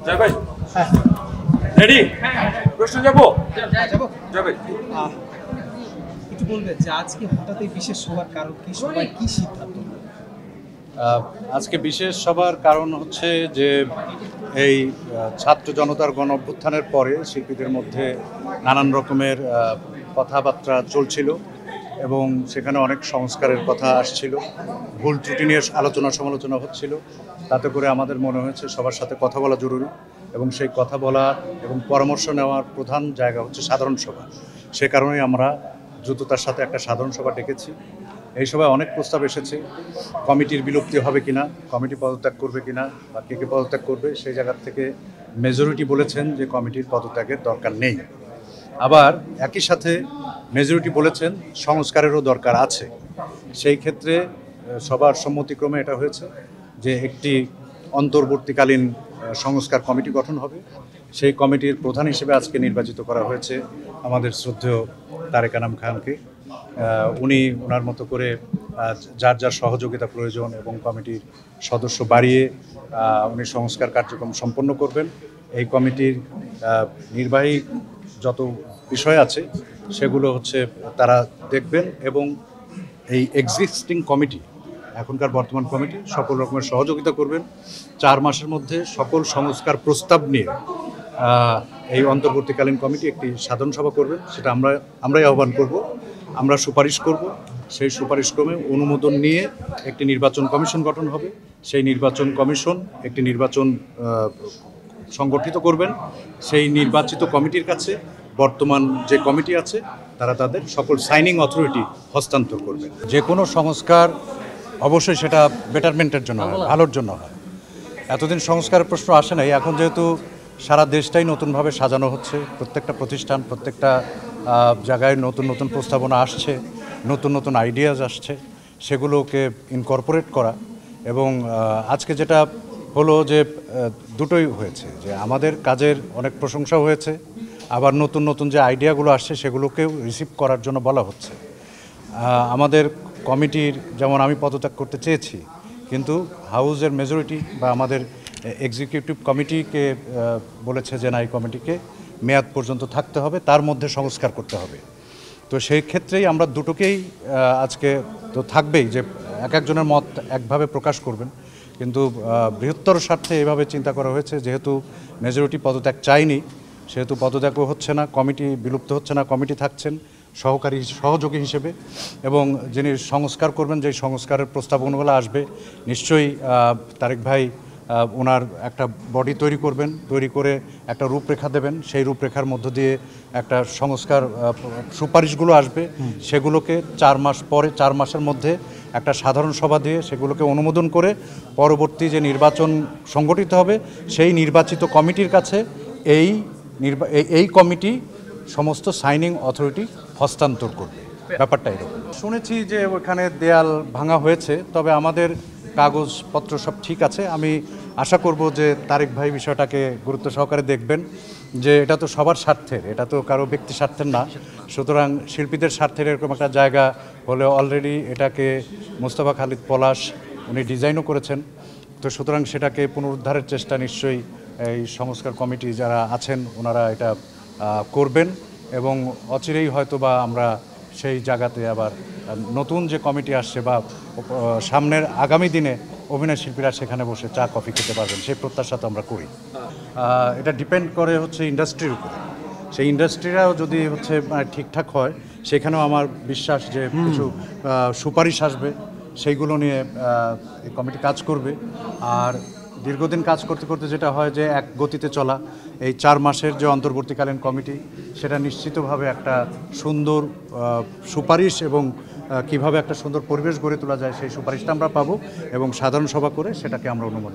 জয় ভাই, রেডি? প্রশ্ন যাবো? জয় ভাই, একটু বলবেন যে আজকে হঠাৎ এই বিশেষ হওয়ার কারণ কি, সবাই কি সিদ্ধান্ত? আজকে বিশেষ সবার কারণ হচ্ছে যে এই ছাত্র জনতার গণ অভ্যুত্থানের পরে শিল্পীদের মধ্যে নানান রকমের কথাবার্তা চলছিল এবং সেখানে অনেক সংস্কারের কথা আসছিল, ভুল ত্রুটি নিয়ে আলোচনা সমালোচনা হচ্ছিল। তাতে করে আমাদের মনে হয়েছে সবার সাথে কথা বলা জরুরি এবং সেই কথা বলা এবং পরামর্শ নেওয়ার প্রধান জায়গা হচ্ছে সাধারণ সভা। সে কারণেই আমরা দ্রুততার সাথে একটা সাধারণ সভা ডেকেছি। এই সভায় অনেক প্রস্তাব এসেছে, কমিটির বিলুপ্তি হবে কিনা, কমিটি পদত্যাগ করবে কিনা বা কে কে পদত্যাগ করবে, সেই জায়গার থেকে মেজরিটি বলেছেন যে কমিটির পদত্যাগের দরকার নেই। আবার একই সাথে মেজরিটি বলেছেন সংস্কারেরও দরকার আছে। সেই ক্ষেত্রে সবার সম্মতিক্রমে এটা হয়েছে যে একটি অন্তর্বর্তীকালীন সংস্কার কমিটি গঠন হবে। সেই কমিটির প্রধান হিসেবে আজকে নির্বাচিত করা হয়েছে আমাদের শ্রদ্ধেয় তারেক আনাম খানকে। উনি ওনার মতো করে যার যার সহযোগিতা প্রয়োজন এবং কমিটির সদস্য বাড়িয়ে উনি সংস্কার কার্যক্রম সম্পন্ন করবেন। এই কমিটির নির্বাহী যত বিষয় আছে সেগুলো হচ্ছে তারা দেখবেন এবং এই এক্সিস্টিং কমিটি, এখনকার বর্তমান কমিটি সকল রকমের সহযোগিতা করবেন। 4 মাসের মধ্যে সকল সংস্কার প্রস্তাব নিয়ে এই অন্তর্বর্তীকালীন কমিটি একটি সাধারণ সভা করবেন। সেটা আমরাই আহ্বান করব, আমরা সুপারিশ করব। সেই সুপারিশক্রমে অনুমোদন নিয়ে একটি নির্বাচন কমিশন গঠন হবে। সেই নির্বাচন কমিশন একটি নির্বাচন সংগঠিত করবেন। সেই নির্বাচিত কমিটির কাছে বর্তমান যে কমিটি আছে তারা তাদের সকল সাইনিং অথরিটি হস্তান্তর করবে। যে কোনো সংস্কার অবশ্যই সেটা বেটারমেন্টের জন্য হয়, ভালোর জন্য হয়। এতদিন সংস্কারের প্রশ্ন আসে নাই, এখন যেহেতু সারা দেশটাই নতুনভাবে সাজানো হচ্ছে, প্রত্যেকটা প্রতিষ্ঠান প্রত্যেকটা জায়গায় নতুন নতুন প্রস্তাবনা আসছে, নতুন নতুন আইডিয়াজ আসছে, সেগুলোকে ইনকর্পোরেট করা। এবং আজকে যেটা হলো যে দুটোই হয়েছে, যে আমাদের কাজের অনেক প্রশংসা হয়েছে, আবার নতুন নতুন যে আইডিয়াগুলো আসছে সেগুলোকেও রিসিভ করার জন্য বলা হচ্ছে। আমাদের কমিটির যেমন আমি পদত্যাগ করতে চেয়েছি, কিন্তু হাউসের মেজরিটি বা আমাদের এক্সিকিউটিভ কমিটিকে বলেছে যে না, এই কমিটিকে মেয়াদ পর্যন্ত থাকতে হবে, তার মধ্যে সংস্কার করতে হবে। তো সেই ক্ষেত্রেই আমরা দুটোকেই আজকে তো থাকবেই যে এক একজনের মত একভাবে প্রকাশ করবেন, কিন্তু বৃহত্তর স্বার্থে এভাবে চিন্তা করা হয়েছে যেহেতু মেজরিটি পদত্যাগ চায়নি, সেহেতু পদত্যাগও হচ্ছে না, কমিটি বিলুপ্ত হচ্ছে না, কমিটি থাকছেন সহযোগী হিসেবে। এবং যিনি সংস্কার করবেন, যেই সংস্কারের প্রস্তাবনাগুলো আসবে, নিশ্চয়ই তারেক ভাই ওনার একটা বডি তৈরি করবেন, তৈরি করে একটা রূপরেখা দেবেন। সেই রূপরেখার মধ্য দিয়ে একটা সংস্কার সুপারিশগুলো আসবে, সেগুলোকে 4 মাস পরে, 4 মাসের মধ্যে একটা সাধারণ সভা দিয়ে সেগুলোকে অনুমোদন করে পরবর্তী যে নির্বাচন সংগঠিত হবে সেই নির্বাচিত কমিটির কাছে এই কমিটি সমস্ত সাইনিং অথরিটি হস্তান্তর করবে। ব্যাপারটা এরকম। শুনেছি যে ওখানে দেয়াল ভাঙা হয়েছে, তবে আমাদের কাগজপত্র সব ঠিক আছে। আমি আশা করব যে তারেক ভাই বিষয়টাকে গুরুত্ব সহকারে দেখবেন, যে এটা তো সবার স্বার্থের, এটা তো কারো ব্যক্তি স্বার্থের না। সুতরাং শিল্পীদের স্বার্থের এরকম একটা জায়গা হলে অলরেডি এটাকে মোস্তফা খালিদ পলাশ উনি ডিজাইনও করেছেন। তো সুতরাং সেটাকে পুনরুদ্ধারের চেষ্টা নিশ্চয়ই এই সংস্কার কমিটি যারা আছেন ওনারা এটা করবেন এবং অচিরেই হয়তো বা আমরা সেই জায়গাতে আবার নতুন যে কমিটি আসছে বা সামনের আগামী দিনে অভিনয় শিল্পীরা সেখানে বসে চা কফি খেতে পারবেন, সেই প্রত্যাশা তো আমরা করি। এটা ডিপেন্ড করে হচ্ছে ইন্ডাস্ট্রির উপরে। সেই ইন্ডাস্ট্রিরাও যদি হচ্ছে ঠিকঠাক হয়, সেখানেও আমার বিশ্বাস যে কিছু সুপারিশ আসবে, সেইগুলো নিয়ে এই কমিটি কাজ করবে। আর দীর্ঘদিন কাজ করতে করতে যেটা হয় যে এক গতিতে চলা, এই 4 মাসের যে অন্তর্বর্তীকালীন কমিটি, সেটা নিশ্চিতভাবে একটা সুন্দর সুপারিশ এবং কিভাবে একটা সুন্দর পরিবেশ গড়ে তোলা যায় সেই সুপারিশটা আমরা পাবো এবং সাধারণ সভা করে সেটাকে আমরা অনুমোদন